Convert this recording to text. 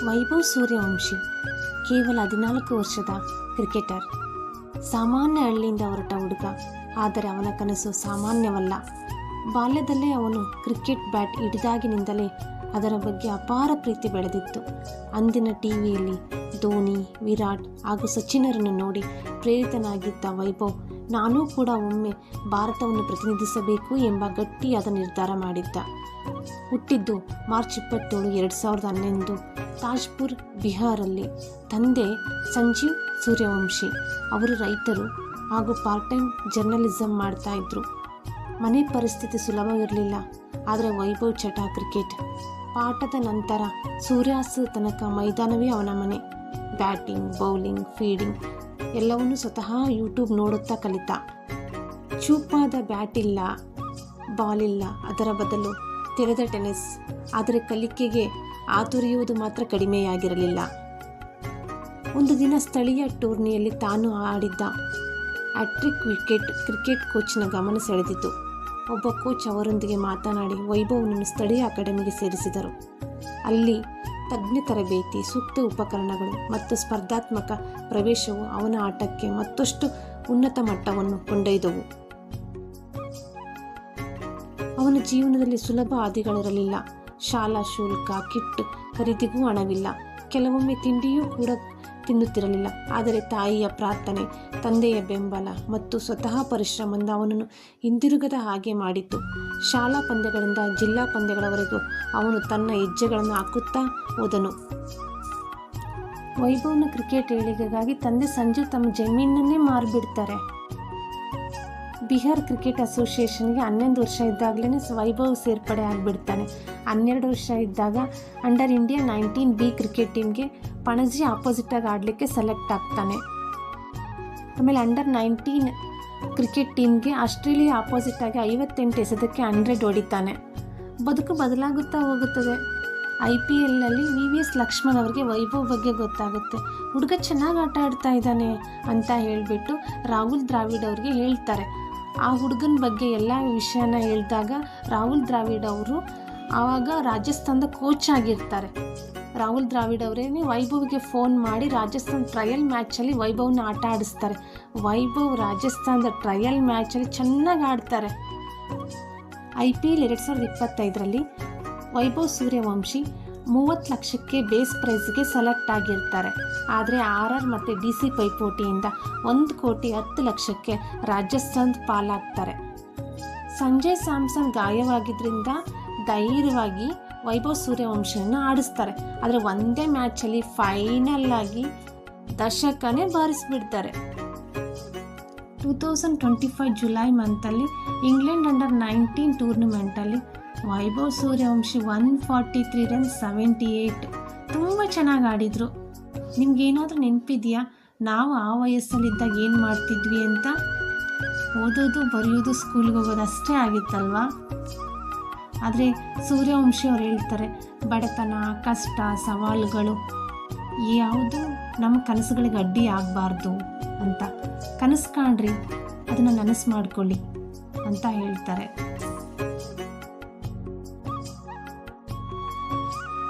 ವೈಭವ್ ಸೂರ್ಯವಂಶಿ ಕೇವಲ 14 ವರ್ಷದ ಕ್ರಿಕೆಟರ್. ಸಾಮಾನ್ಯ ಹಳ್ಳಿಯಿಂದ ಹೊರಟ ಹುಡುಗ, ಆದರೆ ಅವನ ಕನಸು ಸಾಮಾನ್ಯವಲ್ಲ. ಬಾಲ್ಯದಲ್ಲೇ ಅವನು ಕ್ರಿಕೆಟ್ ಬ್ಯಾಟ್ ಹಿಡಿದಾಗಿನಿಂದಲೇ ಅದರ ಬಗ್ಗೆ ಅಪಾರ ಪ್ರೀತಿ ಬೆಳೆದಿತ್ತು. ಅಂದಿನ ಟಿವಿಯಲ್ಲಿ ಧೋನಿ, ವಿರಾಟ್ ಹಾಗೂ ಸಚಿನರನ್ನು ನೋಡಿ ಪ್ರೇರಿತನಾಗಿದ್ದ ವೈಭವ್, ನಾನೂ ಕೂಡ ಒಮ್ಮೆ ಭಾರತವನ್ನು ಪ್ರತಿನಿಧಿಸಬೇಕು ಎಂಬ ಗಟ್ಟಿಯಾದ ನಿರ್ಧಾರ ಮಾಡಿದ್ದ. ಹುಟ್ಟಿದ್ದು ಮಾರ್ಚ್ 27, 2011 ತಾಜ್ಪುರ್, ಬಿಹಾರಲ್ಲಿ. ತಂದೆ ಸಂಜೀವ್ ಸೂರ್ಯವಂಶಿ. ಅವರು ರೈತರು ಹಾಗೂ ಪಾರ್ಟ್ ಟೈಮ್ ಜರ್ನಲಿಸಮ್ ಮಾಡ್ತಾ ಇದ್ರು. ಮನೆ ಪರಿಸ್ಥಿತಿ ಸುಲಭವಿರಲಿಲ್ಲ. ಆದರೆ ವೈಭವ್ ಚಟ ಕ್ರಿಕೆಟ್. ಪಾಠದ ನಂತರ ಸೂರ್ಯಾಸ್ತದ ತನಕ ಮೈದಾನವೇ ಅವನ ಮನೆ. ಬ್ಯಾಟಿಂಗ್, ಬೌಲಿಂಗ್, ಫೀಲ್ಡಿಂಗ್ ಎಲ್ಲವನ್ನೂ ಸ್ವತಃ ಯೂಟ್ಯೂಬ್ ನೋಡುತ್ತಾ ಕಲಿತ. ಚೂಪಾದ ಬ್ಯಾಟ್ ಇಲ್ಲ, ಬಾಲ್ ಇಲ್ಲ, ಅದರ ಬದಲು ತೆರೆದ ಟೆನ್ನಿಸ್. ಆದರೆ ಕಲಿಕೆಗೆ ಆತುರಿಯುವುದು ಮಾತ್ರ ಕಡಿಮೆಯಾಗಿರಲಿಲ್ಲ. ಒಂದು ದಿನ ಸ್ಥಳೀಯ ಟೂರ್ನಿಯಲ್ಲಿ ತಾನು ಆಡಿದ್ದ ಹ್ಯಾಟ್ರಿಕ್ ವಿಕೆಟ್ ಕ್ರಿಕೆಟ್ ಕೋಚ್ನ ಗಮನ ಸೆಳೆದಿತು. ಒಬ್ಬ ಕೋಚ್ ಅವರೊಂದಿಗೆ ಮಾತನಾಡಿ ವೈಭವ್ನನ್ನು ಸ್ಥಳೀಯ ಅಕಾಡೆಮಿಗೆ ಸೇರಿಸಿದರು. ಅಲ್ಲಿ ತಜ್ಞ ತರಬೇತಿ, ಸೂಕ್ತ ಉಪಕರಣಗಳು ಮತ್ತು ಸ್ಪರ್ಧಾತ್ಮಕ ಪ್ರವೇಶವು ಅವನ ಆಟಕ್ಕೆ ಮತ್ತಷ್ಟು ಉನ್ನತ ಮಟ್ಟವನ್ನು ಕೊಂಡೊಯ್ದವು. ಅವನ ಜೀವನದಲ್ಲಿ ಸುಲಭ ಹಾದಿಗಳಿರಲಿಲ್ಲ. ಶಾಲಾ ಶುಲ್ಕ, ಕಿಟ್ ಖರೀದಿಗೂ ಹಣವಿಲ್ಲ. ಕೆಲವೊಮ್ಮೆ ತಿಂಡಿಯೂ ಕೂಡ ತಿನ್ನುತ್ತಿರಲಿಲ್ಲ. ಆದರೆ ತಾಯಿಯ ಪ್ರಾರ್ಥನೆ, ತಂದೆಯ ಬೆಂಬಲ ಮತ್ತು ಸ್ವತಃ ಪರಿಶ್ರಮದಿಂದ ಅವನನ್ನು ಹಿಂದಿರುಗದ ಹಾಗೆ ಮಾಡಿತ್ತು. ಶಾಲಾ ಪಂದ್ಯಗಳಿಂದ ಜಿಲ್ಲಾ ಪಂದ್ಯಗಳವರೆಗೂ ಅವನು ತನ್ನ ಹೆಜ್ಜೆಗಳನ್ನು ಹಾಕುತ್ತಾ ಹೋದನು. ವೈಭವ್ನ ಕ್ರಿಕೆಟ್ ಏಳಿಗೆಗಾಗಿ ತಂದೆ ಸಂಜೀವ್ ತಮ್ಮ ಜಮೀನನ್ನೇ ಮಾರಿಬಿಡ್ತಾರೆ. ಬಿಹಾರ್ ಕ್ರಿಕೆಟ್ ಅಸೋಸಿಯೇಷನ್ಗೆ 11 ವರ್ಷ ಇದ್ದಾಗಲೇ ವೈಭವ್ ಸೇರ್ಪಡೆ ಆಗಿಬಿಡ್ತಾನೆ. 12 ವರ್ಷ ಇದ್ದಾಗ ಅಂಡರ್ ಇಂಡಿಯಾ 19B ಕ್ರಿಕೆಟ್ ಟೀಮ್ಗೆ ಪಣಜಿ ಆಪೋಸಿಟಾಗಿ ಆಡಲಿಕ್ಕೆ ಸೆಲೆಕ್ಟ್ ಆಗ್ತಾನೆ. ಆಮೇಲೆ ಅಂಡರ್ 19 ಕ್ರಿಕೆಟ್ ಟೀಮ್ಗೆ ಆಸ್ಟ್ರೇಲಿಯಾ ಆಪೋಸಿಟಾಗಿ 58 ಎಸೆತಕ್ಕೆ 100 ಹೊಡಿತಾನೆ. ಬದುಕು ಬದಲಾಗುತ್ತಾ ಹೋಗುತ್ತದೆ. IPLನಲ್ಲಿ VVS ಲಕ್ಷ್ಮಣ್ ಅವರಿಗೆ ವೈಭವ್ ಬಗ್ಗೆ ಗೊತ್ತಾಗುತ್ತೆ. ಹುಡುಗ ಚೆನ್ನಾಗಿ ಆಟ ಆಡ್ತಾ ಇದ್ದಾನೆ ಅಂತ ಹೇಳಿಬಿಟ್ಟು ರಾಹುಲ್ ದ್ರಾವಿಡ್ ಅವ್ರಿಗೆ ಹೇಳ್ತಾರೆ. ಆ ಹುಡುಗನ ಬಗ್ಗೆ ಎಲ್ಲ ವಿಷಯನ ಹೇಳಿದಾಗ ರಾಹುಲ್ ದ್ರಾವಿಡ್ ಅವರು ಆವಾಗ ರಾಜಸ್ಥಾನದ ಕೋಚ್ ಆಗಿರ್ತಾರೆ. ರಾಹುಲ್ ದ್ರಾವಿಡ್ ಅವರೇ ವೈಭವ್ಗೆ ಫೋನ್ ಮಾಡಿ ರಾಜಸ್ಥಾನ್ ಟ್ರಯಲ್ ಮ್ಯಾಚಲ್ಲಿ ವೈಭವ್ನ ಆಟ ಆಡಿಸ್ತಾರೆ. ವೈಭವ್ ರಾಜಸ್ಥಾನದ ಟ್ರಯಲ್ ಮ್ಯಾಚಲ್ಲಿ ಚೆನ್ನಾಗಿ ಆಡ್ತಾರೆ. IPL 2025ರಲ್ಲಿ ವೈಭವ್ ಸೂರ್ಯವಂಶಿ 30 ಲಕ್ಷಕ್ಕೆ ಬೇಸ್ ಪ್ರೈಸ್ಗೆ ಸೆಲೆಕ್ಟ್ ಆಗಿರ್ತಾರೆ. ಆದರೆ RR ಮತ್ತು DC ಪೈಪೋಟಿಯಿಂದ 1 ಕೋಟಿ 10 ಲಕ್ಷಕ್ಕೆ ರಾಜಸ್ಥಾನದ ಪಾಲಾಗ್ತಾರೆ. ಸಂಜಯ್ ಸ್ಯಾಮ್ಸನ್ ಗಾಯವಾಗಿದ್ದರಿಂದ ಧೈರ್ಯವಾಗಿ ವೈಭವ್ ಸೂರ್ಯವಂಶಿಯನ್ನು ಆಡಿಸ್ತಾರೆ. ಆದರೆ ಒಂದೇ ಮ್ಯಾಚಲ್ಲಿ ಫೈನಲ್ ಆಗಿ ದಶಕನೇ ಬಾರಿಸಿಬಿಡ್ತಾರೆ. 2025 ಜುಲೈ ಮಂತಲ್ಲಿ ಇಂಗ್ಲೆಂಡ್ ಅಂಡರ್ 19 ಟೂರ್ನಿಮೆಂಟಲ್ಲಿ ವೈಭವ್ ಸೂರ್ಯವಂಶಿ 143 ರನ್ಸ್ 78 ತುಂಬ ಚೆನ್ನಾಗಿ ಆಡಿದರು. ನಿಮ್ಗೇನಾದರೂ ನೆನಪಿದೆಯಾ ನಾವು ಆ ವಯಸ್ಸಲ್ಲಿದ್ದಾಗ ಏನು ಮಾಡ್ತಿದ್ವಿ ಅಂತ? ಓದೋದು, ಬರೆಯೋದು, ಸ್ಕೂಲ್ಗೆ ಹೋಗೋದು ಅಷ್ಟೇ ಆಗಿತ್ತಲ್ವಾ? ಆದರೆ ಸೂರ್ಯವಂಶಿ ಅವ್ರು ಹೇಳ್ತಾರೆ, ಬಡತನ, ಕಷ್ಟ, ಸವಾಲುಗಳು ಯಾವುದು ನಮ್ಮ ಕನಸುಗಳಿಗೆ ಅಡ್ಡಿ ಆಗಬಾರ್ದು ಅಂತ. ಕನಸು ಕಾಣ್ರಿ, ಅದನ್ನು ನನಸು ಮಾಡ್ಕೊಳ್ಳಿ ಅಂತ ಹೇಳ್ತಾರೆ.